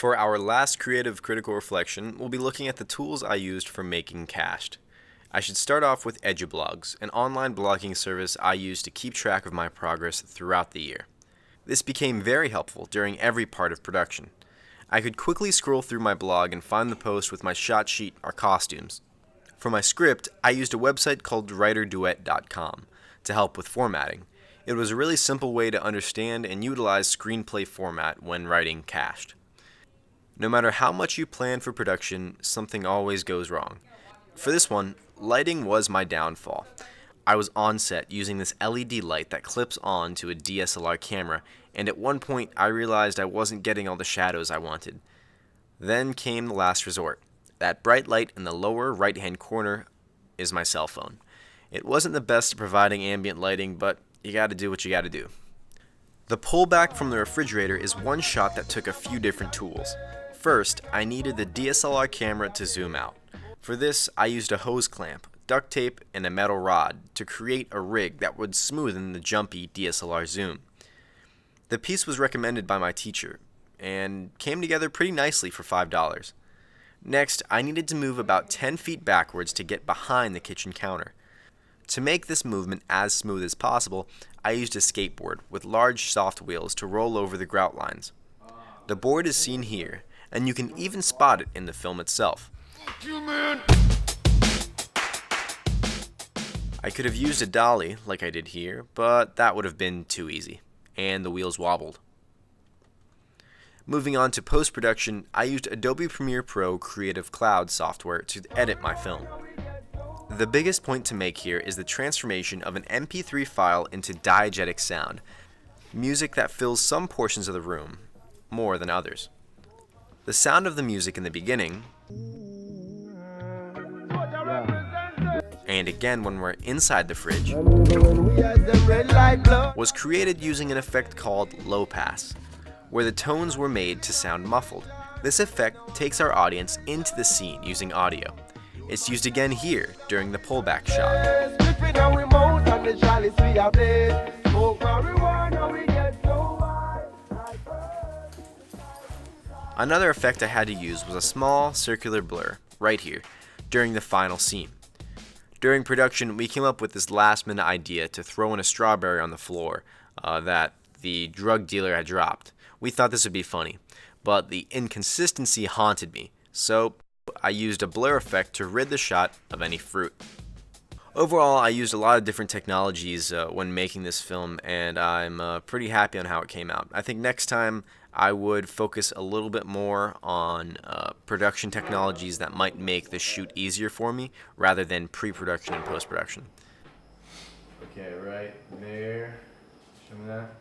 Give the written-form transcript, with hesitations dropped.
For our last creative critical reflection, we'll be looking at the tools I used for making Cached. I should start off with Edublogs, an online blogging service I use to keep track of my progress throughout the year. This became very helpful during every part of production. I could quickly scroll through my blog and find the post with my shot sheet or costumes. For my script, I used a website called writerduet.com to help with formatting. It was a really simple way to understand and utilize screenplay format when writing Cached. No matter how much you plan for production, something always goes wrong. For this one, lighting was my downfall. I was on set using this LED light that clips on to a DSLR camera, and at one point I realized I wasn't getting all the shadows I wanted. Then came the last resort. That bright light in the lower right-hand corner is my cell phone. It wasn't the best at providing ambient lighting, but you gotta do what you gotta do. The pullback from the refrigerator is one shot that took a few different tools. First, I needed the DSLR camera to zoom out. For this, I used a hose clamp, duct tape, and a metal rod to create a rig that would smoothen the jumpy DSLR zoom. The piece was recommended by my teacher, and came together pretty nicely for $5. Next, I needed to move about 10 feet backwards to get behind the kitchen counter. To make this movement as smooth as possible, I used a skateboard with large soft wheels to roll over the grout lines. The board is seen here, and you can even spot it in the film itself. I could have used a dolly like I did here, but that would have been too easy, and the wheels wobbled. Moving on to post-production, I used Adobe Premiere Pro Creative Cloud software to edit my film. The biggest point to make here is the transformation of an MP3 file into diegetic sound, music that fills some portions of the room, more than others. The sound of the music in the beginning, and again when we're inside the fridge, was created using an effect called low pass, where the tones were made to sound muffled. This effect takes our audience into the scene using audio. It's used again here during the pullback shot. Another effect I had to use was a small circular blur, right here, during the final scene. During production, we came up with this last-minute idea to throw in a strawberry on the floor that the drug dealer had dropped. We thought this would be funny, but the inconsistency haunted me, so I used a blur effect to rid the shot of any fruit. Overall, I used a lot of different technologies when making this film, and I'm pretty happy on how it came out. I think next time I would focus a little bit more on production technologies that might make the shoot easier for me, rather than pre-production and post-production. Okay, right there. Show me that.